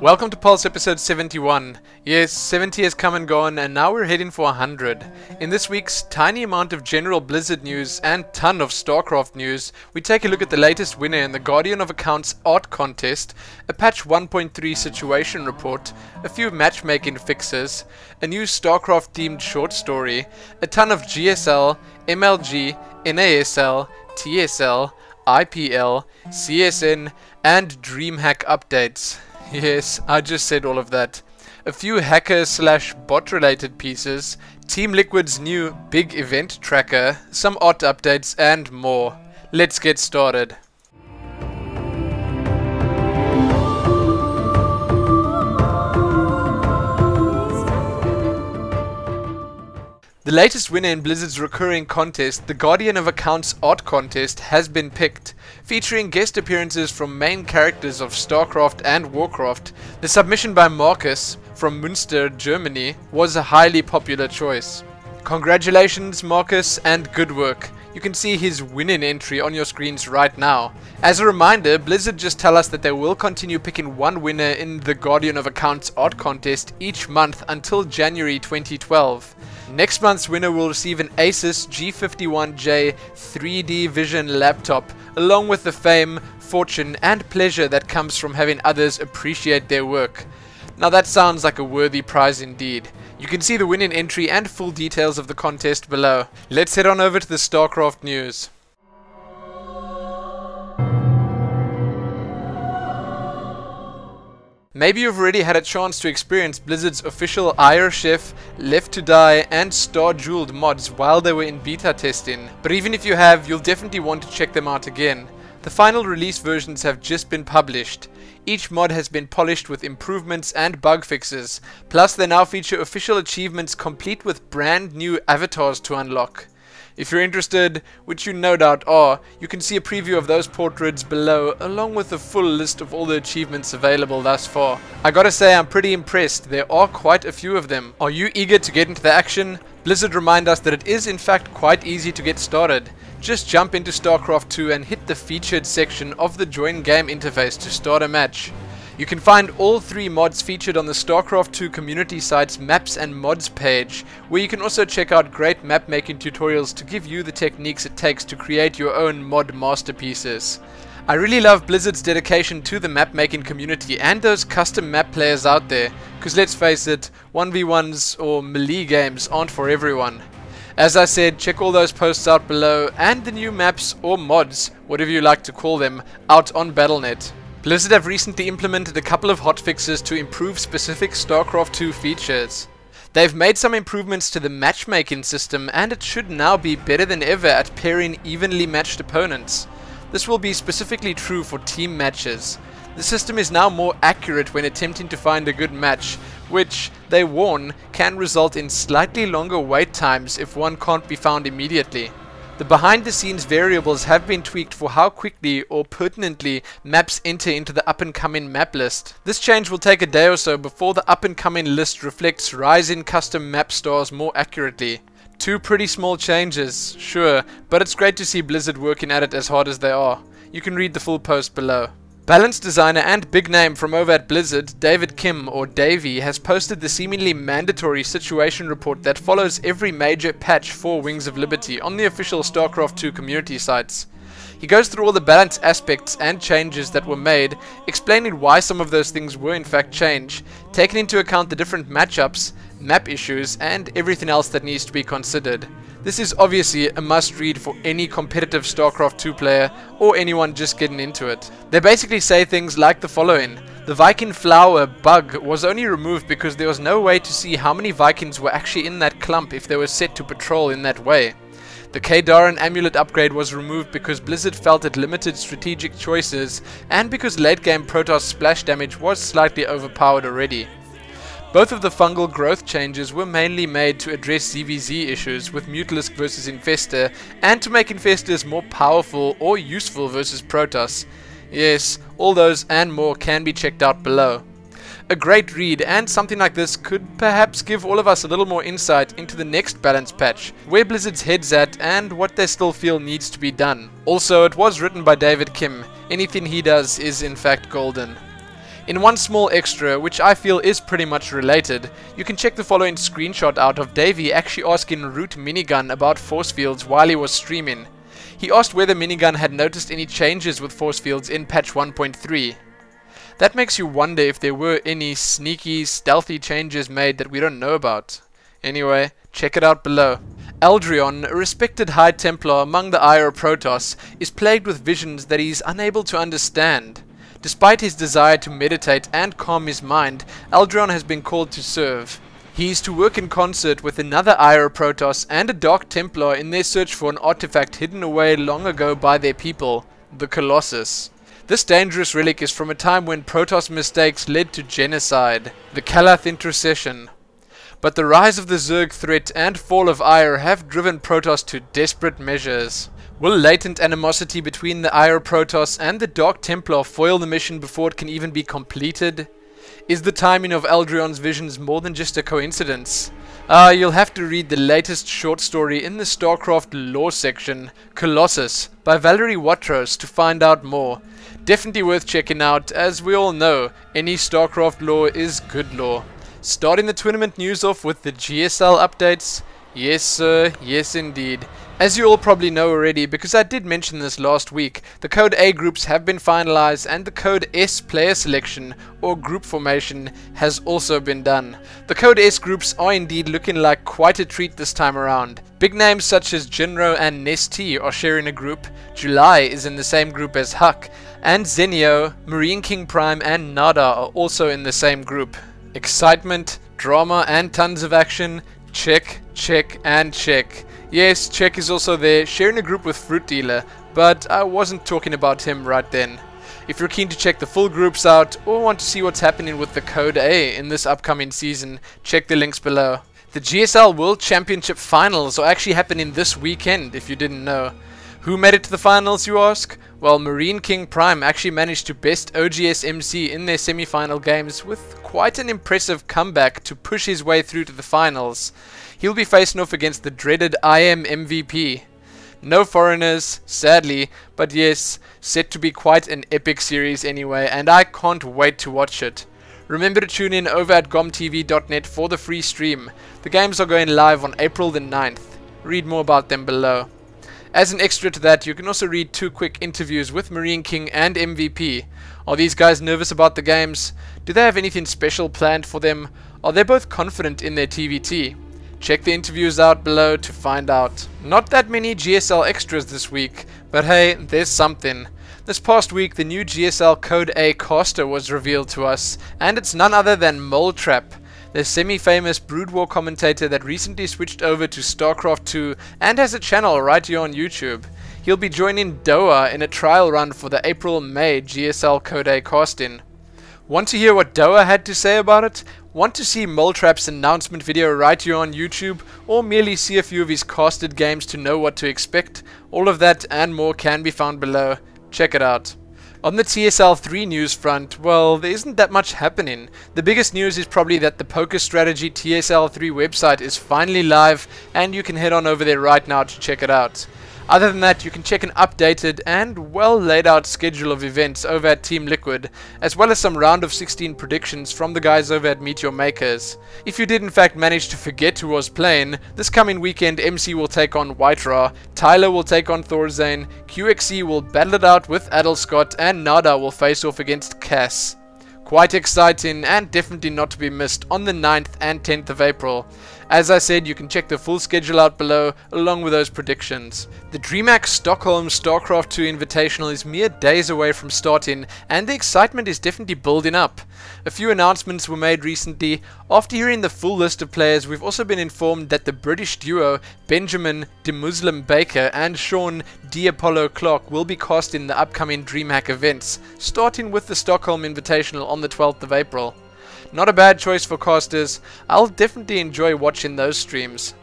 Welcome to Pulse episode 71. Yes, 70 has come and gone, and now we're heading for 100. In this week's tiny amount of general Blizzard news and ton of StarCraft news, we take a look at the latest winner in the Guardian of Accounts art contest, a patch 1.3 situation report, a few matchmaking fixes, a new StarCraft themed short story, a ton of GSL, MLG, NASL, TSL, IPL, CSN, and Dreamhack updates. Yes, I just said all of that. A few hacker/bot related pieces, TeamLiquids new big event tracker, some art updates and more. Let's get started. The latest winner in Blizzard's recurring contest, the Guardian of Accounts art contest, has been picked. Featuring guest appearances from main characters of StarCraft and Warcraft, the submission by Marcus from Münster, Germany, was a highly popular choice. Congratulations Marcus, and good work. You can see his winning entry on your screens right now. As a reminder, Blizzard just tell us that they will continue picking one winner in the Guardian of Accounts art contest each month until January 2012. Next month's winner will receive an Asus G51J 3D Vision laptop, along with the fame, fortune, and pleasure that comes from having others appreciate their work. Now that sounds like a worthy prize indeed. You can see the winning entry and full details of the contest below. Let's head on over to the StarCraft news. Maybe you've already had a chance to experience Blizzard's official Iron Chef, Left to Die, and Star Jeweled mods while they were in beta testing, but even if you have, you'll definitely want to check them out again. The final release versions have just been published. Each mod has been polished with improvements and bug fixes, plus they now feature official achievements complete with brand new avatars to unlock. If you're interested, which you no doubt are, you can see a preview of those portraits below, along with a full list of all the achievements available thus far. I gotta say, I'm pretty impressed. There are quite a few of them. Are you eager to get into the action? Blizzard remind us that it is in fact quite easy to get started. Just jump into StarCraft 2 and hit the featured section of the join game interface to start a match. You can find all three mods featured on the StarCraft 2 community site's maps and mods page, where you can also check out great map making tutorials to give you the techniques it takes to create your own mod masterpieces. I really love Blizzard's dedication to the map making community and those custom map players out there, because let's face it, 1v1s or melee games aren't for everyone. As I said, check all those posts out below and the new maps or mods, whatever you like to call them, out on Battle.net. Blizzard have recently implemented a couple of hotfixes to improve specific StarCraft 2 features. They've made some improvements to the matchmaking system, and it should now be better than ever at pairing evenly matched opponents. This will be specifically true for team matches. The system is now more accurate when attempting to find a good match, which, they warn, can result in slightly longer wait times if one can't be found immediately. The behind-the-scenes variables have been tweaked for how quickly or pertinently maps enter into the up-and-coming map list. This change will take a day or so before the up-and-coming list reflects rising custom map stars more accurately. Two pretty small changes, sure, but it's great to see Blizzard working at it as hard as they are. You can read the full post below. Balance designer and big name from over at Blizzard, David Kim, or Davey, has posted the seemingly mandatory situation report that follows every major patch for Wings of Liberty on the official StarCraft 2 community sites. He goes through all the balance aspects and changes that were made, explaining why some of those things were in fact changed, taking into account the different matchups, map issues, and everything else that needs to be considered. This is obviously a must-read for any competitive StarCraft 2 player or anyone just getting into it. They basically say things like the following. The Viking flower bug was only removed because there was no way to see how many Vikings were actually in that clump if they were set to patrol in that way. The Kadaran amulet upgrade was removed because Blizzard felt it limited strategic choices and because late game Protoss splash damage was slightly overpowered already. Both of the fungal growth changes were mainly made to address ZVZ issues with Mutalisk versus Infestor and to make Infestors more powerful or useful versus Protoss. Yes, all those and more can be checked out below. A great read, and something like this could perhaps give all of us a little more insight into the next balance patch, where Blizzard's head's at and what they still feel needs to be done. Also, it was written by David Kim. Anything he does is in fact golden. In one small extra, which I feel is pretty much related, you can check the following screenshot out of Davey actually asking Root Minigun about force fields while he was streaming. He asked whether Minigun had noticed any changes with force fields in patch 1.3. That makes you wonder if there were any sneaky, stealthy changes made that we don't know about. Anyway, check it out below. Aldrion, a respected High Templar among the Ire Protoss, is plagued with visions that he's unable to understand. Despite his desire to meditate and calm his mind, Aldrion has been called to serve. He is to work in concert with another Ire Protoss and a Dark Templar in their search for an artifact hidden away long ago by their people, the Colossus. This dangerous relic is from a time when Protoss mistakes led to genocide, the Kalath Intercession. But the rise of the Zerg threat and fall of Ire have driven Protoss to desperate measures. Will latent animosity between the Ire Protoss and the Dark Templar foil the mission before it can even be completed? Is the timing of Aldrion's visions more than just a coincidence? You'll have to read the latest short story in the StarCraft lore section, Colossus, by Valerie Watros, to find out more. Definitely worth checking out, as we all know, any StarCraft lore is good lore. Starting the tournament news off with the GSL updates. Yes sir, yes indeed. As you all probably know already, because I did mention this last week, the Code A groups have been finalized and the Code S player selection, or group formation, has also been done. The Code S groups are indeed looking like quite a treat this time around. Big names such as Jinro and Nestea are sharing a group, July is in the same group as Huck, and Zenio, Marine King Prime and Nada are also in the same group. Excitement, drama and tons of action, check, check and check. Yes, Check is also there, sharing a group with Fruit Dealer, but I wasn't talking about him right then. If you're keen to check the full groups out, or want to see what's happening with the Code A in this upcoming season, check the links below. The GSL World Championship Finals are actually happening this weekend, if you didn't know. Who made it to the finals, you ask? Well, Marine King Prime actually managed to best OGS MC in their semi-final games with quite an impressive comeback to push his way through to the finals. He'll be facing off against the dreaded IM MVP. No foreigners, sadly, but yes, set to be quite an epic series anyway, and I can't wait to watch it. Remember to tune in over at gomtv.net for the free stream. The games are going live on April the 9th. Read more about them below. As an extra to that, you can also read 2 quick interviews with Marine King and MVP. Are these guys nervous about the games? Do they have anything special planned for them? Are they both confident in their TVT? Check the interviews out below to find out. Not that many GSL extras this week, but hey, there's something. This past week, the new GSL Code A caster was revealed to us, and it's none other than Moletrap, the semi-famous Brood War commentator that recently switched over to StarCraft 2 and has a channel right here on YouTube. He'll be joining Doa in a trial run for the April-May GSL Code A casting. Want to hear what Doa had to say about it? Want to see Moletrap's announcement video right here on YouTube, or merely see a few of his casted games to know what to expect? All of that and more can be found below. Check it out. On the TSL 3 news front, well, there isn't that much happening. The biggest news is probably that the Poker Strategy TSL 3 website is finally live, and you can head on over there right now to check it out. Other than that, you can check an updated and well laid out schedule of events over at TeamLiquid, as well as some round of 16 predictions from the guys over at Meet Your Makers. If you did in fact manage to forget who was playing, this coming weekend MC will take on White Ra, Tyler will take on Thorzane, QXC will battle it out with Adelscott, and Nada will face off against Cass. Quite exciting and definitely not to be missed on the 9th and 10th of April. As I said, you can check the full schedule out below along with those predictions. The Dreamhack Stockholm StarCraft 2 Invitational is mere days away from starting, and the excitement is definitely building up. A few announcements were made recently. After hearing the full list of players, we've also been informed that the British duo Benjamin de Muslim Baker and Sean D. Apollo Clark will be cast in the upcoming Dreamhack events, starting with the Stockholm Invitational on the 12th of April. Not a bad choice for casters. I'll definitely enjoy watching those streams.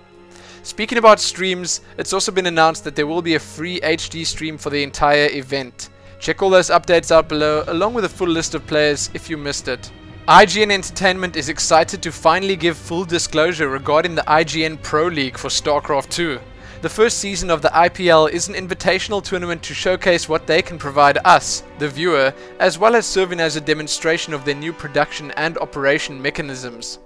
Speaking about streams, it's also been announced that there will be a free HD stream for the entire event. Check all those updates out below, along with a full list of players if you missed it. IGN Entertainment is excited to finally give full disclosure regarding the IGN Pro League for StarCraft 2. The first season of the IPL is an invitational tournament to showcase what they can provide us, the viewer, as well as serving as a demonstration of their new production and operation mechanisms.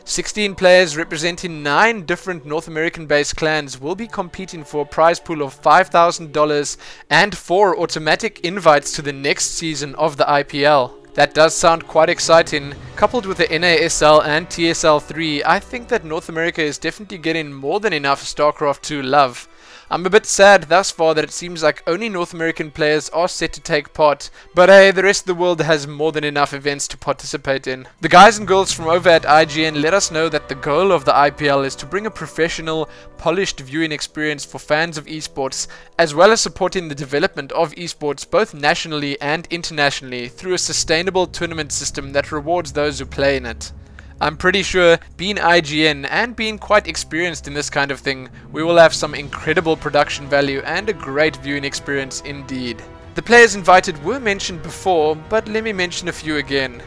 16 players representing 9 different North American-based clans will be competing for a prize pool of $5,000 and 4 automatic invites to the next season of the IPL. That does sound quite exciting. Coupled with the NASL and TSL 3, I think that North America is definitely getting more than enough StarCraft 2 love. I'm a bit sad thus far that it seems like only North American players are set to take part, but hey, the rest of the world has more than enough events to participate in. The guys and girls from over at IGN let us know that the goal of the IPL is to bring a professional, polished viewing experience for fans of esports, as well as supporting the development of esports both nationally and internationally through a sustainable tournament system that rewards those who play in it. I'm pretty sure, being IGN and being quite experienced in this kind of thing, we will have some incredible production value and a great viewing experience indeed. The players invited were mentioned before, but let me mention a few again.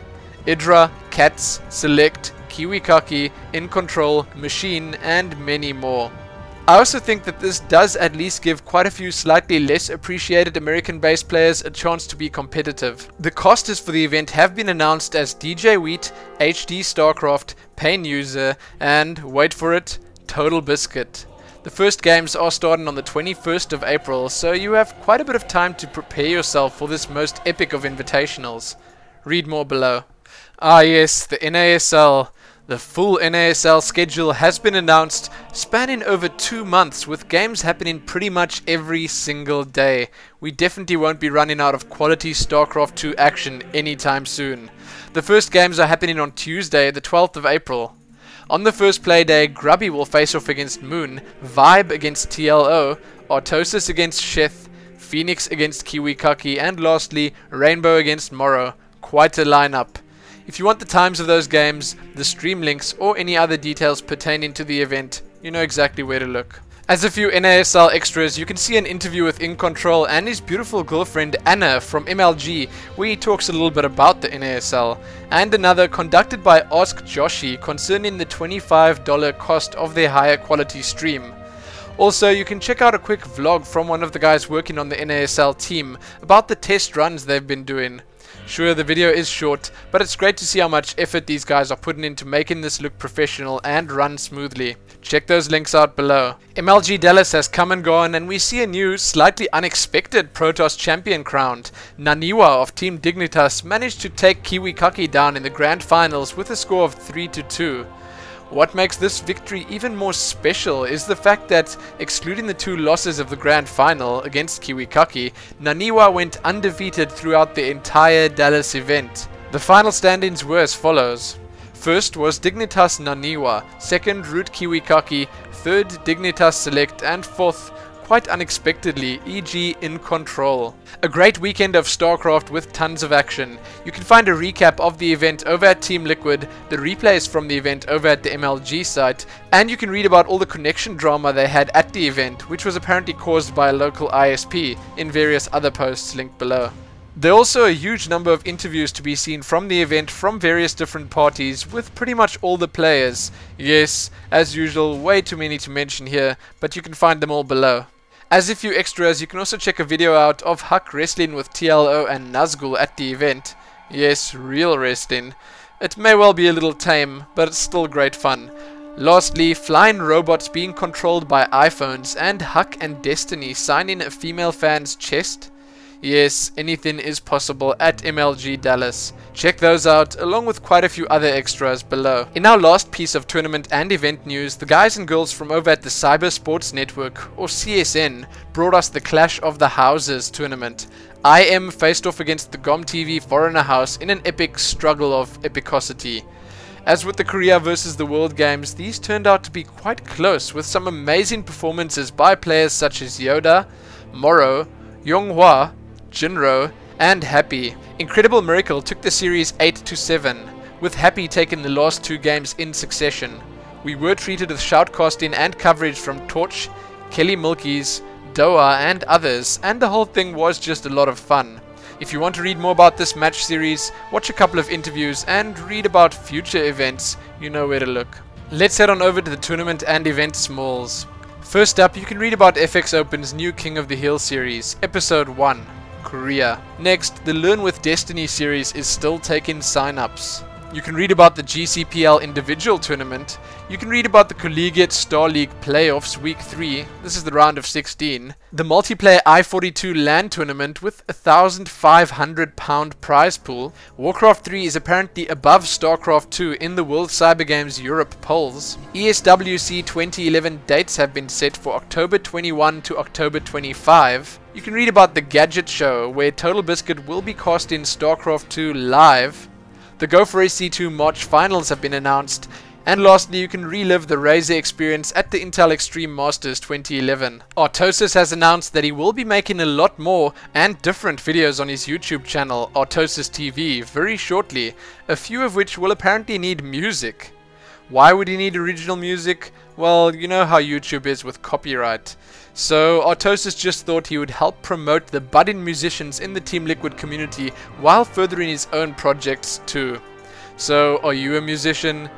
Idra, Cats, Select, KiwiKaki, In Control, Machine, and many more. I also think that this does at least give quite a few slightly less appreciated American-based players a chance to be competitive. The casters for the event have been announced as DJ Wheat, HD StarCraft, Pain User, and, wait for it, Total Biscuit. The first games are starting on the 21st of April, so you have quite a bit of time to prepare yourself for this most epic of invitationals. Read more below. Ah yes, the NASL. The full NASL schedule has been announced, spanning over 2 months with games happening pretty much every single day. We definitely won't be running out of quality StarCraft 2 action anytime soon. The first games are happening on Tuesday, the 12th of April. On the first play day, Grubby will face off against Moon, Vibe against TLO, Artosis against Sheth, Phoenix against KiwiKaki, and lastly, Rainbow against Morrow. Quite a lineup. If you want the times of those games, the stream links, or any other details pertaining to the event, you know exactly where to look. As a few NASL extras, you can see an interview with In Control and his beautiful girlfriend Anna from MLG, where he talks a little bit about the NASL, and another conducted by Ask Joshi concerning the $25 cost of their higher quality stream. Also, you can check out a quick vlog from one of the guys working on the NASL team about the test runs they've been doing. Sure, the video is short, but it's great to see how much effort these guys are putting into making this look professional and run smoothly. Check those links out below. MLG Dallas has come and gone, and we see a new, slightly unexpected Protoss champion crowned. Naniwa of Team Dignitas managed to take KiwiKaki down in the grand finals with a score of 3-2. What makes this victory even more special is the fact that, excluding the 2 losses of the grand final against KiwiKaki, Naniwa went undefeated throughout the entire Dallas event. The final standings were as follows. First was Dignitas Naniwa, second Root KiwiKaki, third Dignitas Select, and fourth, quite unexpectedly, e.g. In Control. A great weekend of StarCraft with tons of action. You can find a recap of the event over at TeamLiquid, the replays from the event over at the MLG site, and you can read about all the connection drama they had at the event, which was apparently caused by a local ISP, in various other posts linked below. There are also a huge number of interviews to be seen from the event from various different parties with pretty much all the players. Yes, as usual, way too many to mention here, but you can find them all below. As a few extras, you can also check a video out of Huck wrestling with TLO and Nazgul at the event. Yes, real wrestling. It may well be a little tame, but it's still great fun. Lastly, flying robots being controlled by iPhones, and Huck and Destiny signing a female fan's chest. Yes, anything is possible at MLG Dallas. Check those out, along with quite a few other extras below. In our last piece of tournament and event news, the guys and girls from over at the Cyber Sports Network, or CSN, brought us the Clash of the Houses tournament. IM faced off against the GOM TV Foreigner House in an epic struggle of epicosity. As with the Korea vs the World Games, these turned out to be quite close, with some amazing performances by players such as Yoda, Morrow, Yonghua, Jinro, and Happy. Incredible Miracle took the series 8-7, with Happy taking the last 2 games in succession. We were treated with shoutcasting and coverage from Torch, Kelly Milkies, Doa, and others, and the whole thing was just a lot of fun. If you want to read more about this match series, watch a couple of interviews, and read about future events, you know where to look. Let's head on over to the tournament and event smalls. First up, you can read about FX Open's new King of the Hill series, Episode 1, Korea. Next, the Learn with Destiny series is still taking sign-ups. You can read about the GCPL individual tournament. You can read about the Collegiate Star League playoffs week 3. This is the round of 16. The multiplayer I-42 LAN tournament with £1,500 prize pool. Warcraft 3 is apparently above StarCraft 2 in the World Cyber Games Europe polls. ESWC 2011 dates have been set for October 21 to October 25. You can read about the Gadget Show, where Total Biscuit will be casting StarCraft 2 live. The Go for AC2 March finals have been announced, and lastly you can relive the Razer experience at the Intel Extreme Masters 2011. Artosis has announced that he will be making a lot more and different videos on his YouTube channel, Artosis TV, very shortly, a few of which will apparently need music. Why would he need original music? Well, you know how YouTube is with copyright. So Artosis just thought he would help promote the budding musicians in the Team Liquid community while furthering his own projects too. So are you a musician?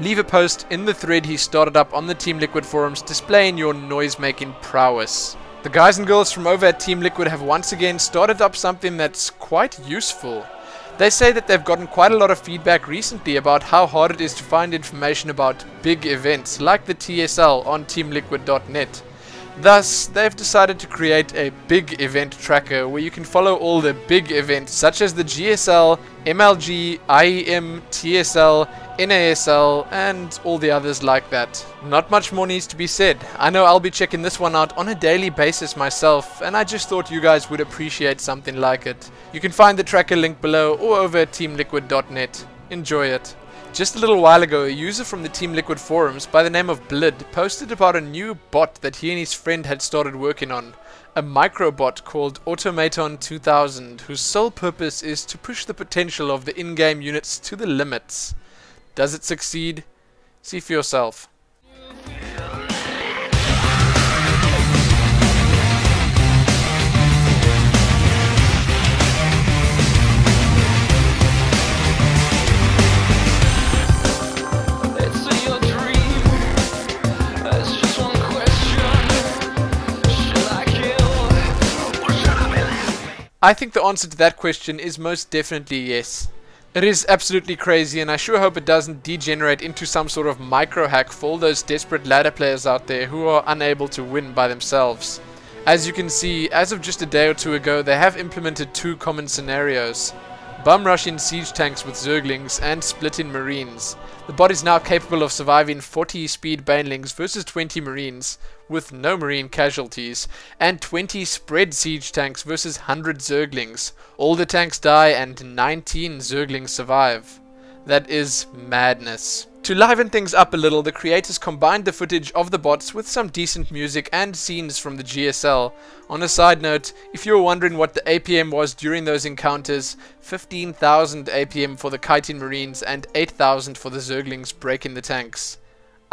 Leave a post in the thread he started up on the Team Liquid forums displaying your noise-making prowess. The guys and girls from over at Team Liquid have once again started up something that's quite useful. They say that they've gotten quite a lot of feedback recently about how hard it is to find information about big events like the TSL on teamliquid.net. Thus, they've decided to create a big event tracker where you can follow all the big events such as the GSL, MLG, IEM, TSL, NASL, and all the others like that. Not much more needs to be said. I know I'll be checking this one out on a daily basis myself, and I just thought you guys would appreciate something like it. You can find the tracker link below or over at teamliquid.net. Enjoy it. Just a little while ago, a user from the Team Liquid forums by the name of Blizz posted about a new bot that he and his friend had started working on. A microbot called Automaton 2000, whose sole purpose is to push the potential of the in-game units to the limits. Does it succeed? See for yourself. I think the answer to that question is most definitely yes. It is absolutely crazy, and I sure hope it doesn't degenerate into some sort of micro hack for all those desperate ladder players out there who are unable to win by themselves. As you can see, as of just a day or two ago, they have implemented two common scenarios. Bum rushing siege tanks with Zerglings and splitting marines. The bot is now capable of surviving 40 speed banelings versus 20 marines with no marine casualties, and 20 spread siege tanks versus 100 Zerglings. All the tanks die and 19 Zerglings survive. That is madness. To liven things up a little, the creators combined the footage of the bots with some decent music and scenes from the GSL. On a side note, if you were wondering what the APM was during those encounters, 15,000 APM for the kiting marines and 8,000 for the Zerglings breaking the tanks.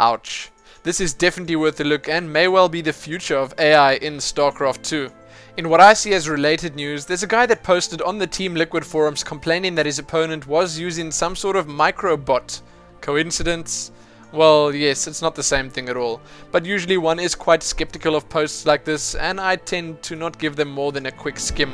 Ouch. This is definitely worth a look and may well be the future of AI in StarCraft 2. In what I see as related news, there's a guy that posted on the Team Liquid forums complaining that his opponent was using some sort of microbot. Coincidence? Well, yes, it's not the same thing at all. But usually one is quite skeptical of posts like this, and I tend to not give them more than a quick skim.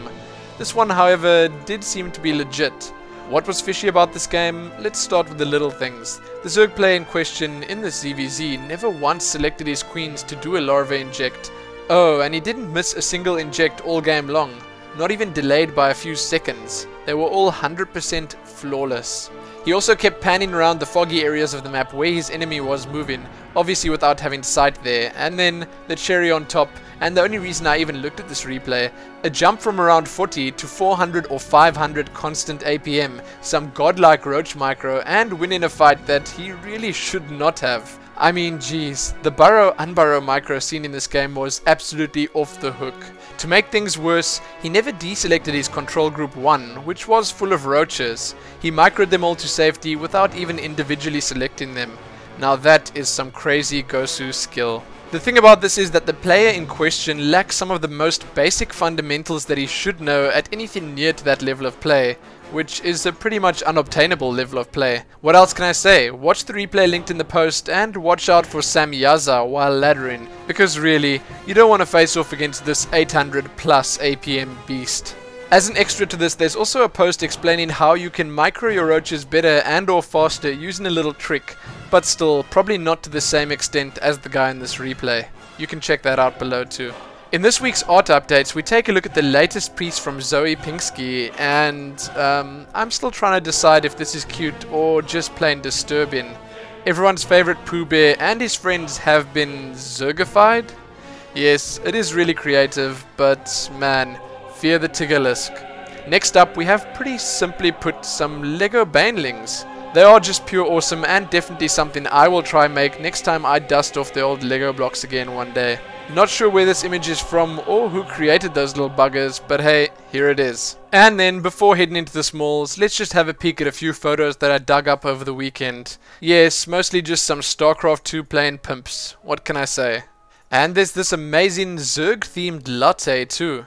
This one, however, did seem to be legit. What was fishy about this game? Let's start with the little things. The Zerg player in question in the ZVZ never once selected his queens to do a larva inject. Oh, and he didn't miss a single inject all game long. Not even delayed by a few seconds. They were all 100% flawless. He also kept panning around the foggy areas of the map where his enemy was moving, obviously without having sight there. And then, the cherry on top, and the only reason I even looked at this replay, a jump from around 40 to 400 or 500 constant APM, some godlike roach micro, and winning a fight that he really should not have. I mean, geez, the burrow-unburrow micro seen in this game was absolutely off the hook. To make things worse, he never deselected his control group 1, which was full of roaches. He microed them all to safety without even individually selecting them. Now that is some crazy Gosu skill. The thing about this is that the player in question lacks some of the most basic fundamentals that he should know at anything near to that level of play, which is a pretty much unobtainable level of play. What else can I say? Watch the replay linked in the post and watch out for Sam Yaza while laddering, because really, you don't want to face off against this 800 plus APM beast. As an extra to this, there's also a post explaining how you can micro your roaches better and or faster using a little trick, but still, probably not to the same extent as the guy in this replay. You can check that out below too. In this week's art updates, we take a look at the latest piece from Zoe Pinsky, and I'm still trying to decide if this is cute or just plain disturbing. Everyone's favorite Pooh Bear and his friends have been Zergified? Yes, it is really creative, but man, fear the Tiggerlisk. Next up, we have pretty simply put some Lego Banelings. They are just pure awesome and definitely something I will try make next time I dust off the old Lego blocks again one day. Not sure where this image is from or who created those little buggers, but hey, here it is. And then, before heading into the smalls, let's just have a peek at a few photos that I dug up over the weekend. Yes, mostly just some StarCraft 2 playing pimps, what can I say. And there's this amazing Zerg themed latte too.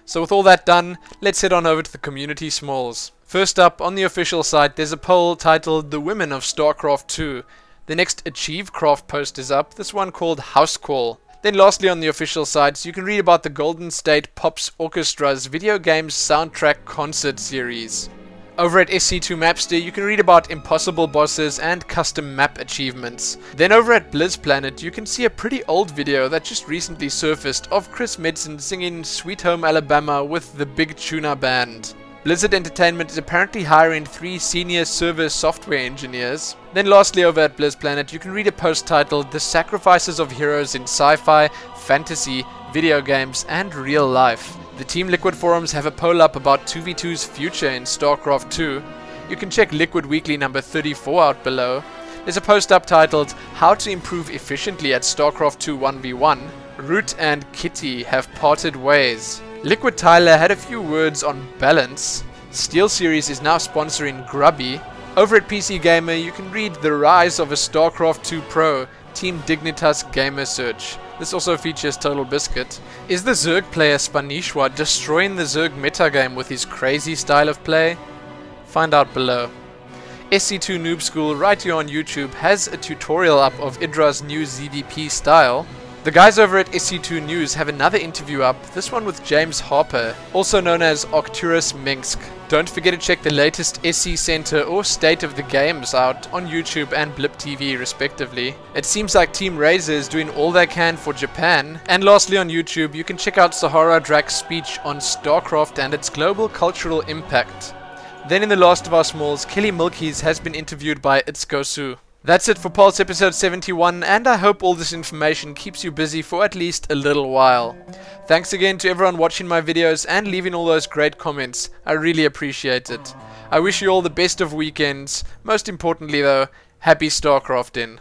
So with all that done, let's head on over to the community smalls. First up, on the official site, there's a poll titled The Women of StarCraft 2. The next Achievecraft post is up, this one called House Call. Then lastly, on the official sites, you can read about the Golden State Pops Orchestra's video games soundtrack concert series. Over at SC2 Mapster, you can read about impossible bosses and custom map achievements. Then over at Blizz Planet, you can see a pretty old video that just recently surfaced of Chris Medson singing Sweet Home Alabama with the Big Tuna Band. Blizzard Entertainment is apparently hiring 3 senior server software engineers. Then lastly, over at Blizz Planet, you can read a post titled The Sacrifices of Heroes in Sci-Fi, Fantasy, Video Games, and Real Life. The Team Liquid forums have a poll up about 2v2's future in StarCraft 2. You can check Liquid Weekly number 34 out below. There's a post up titled How to Improve Efficiently at StarCraft 2 1v1. Root and Kitty have parted ways. Liquid Tyler had a few words on balance. SteelSeries is now sponsoring Grubby. Over at PC Gamer, you can read The Rise of a StarCraft 2 Pro, Team Dignitas Gamer Search. This also features Total Biscuit. Is the Zerg player Spanishwa destroying the Zerg metagame with his crazy style of play? Find out below. SC2 Noob School right here on YouTube has a tutorial up of Idra's new ZVP style. The guys over at SC2 News have another interview up, this one with James Harper, also known as Arcturus Minsk. Don't forget to check the latest SC Center or State of the Games out on YouTube and Blip TV respectively. It seems like Team Razor is doing all they can for Japan. And lastly, on YouTube, you can check out Sahara Drak's speech on StarCraft and its global cultural impact. Then in the last of our smalls, Kelly Milkies has been interviewed by Itzgosu. That's it for Pulse episode 71, and I hope all this information keeps you busy for at least a little while. Thanks again to everyone watching my videos and leaving all those great comments. I really appreciate it. I wish you all the best of weekends. Most importantly though, happy StarCrafting.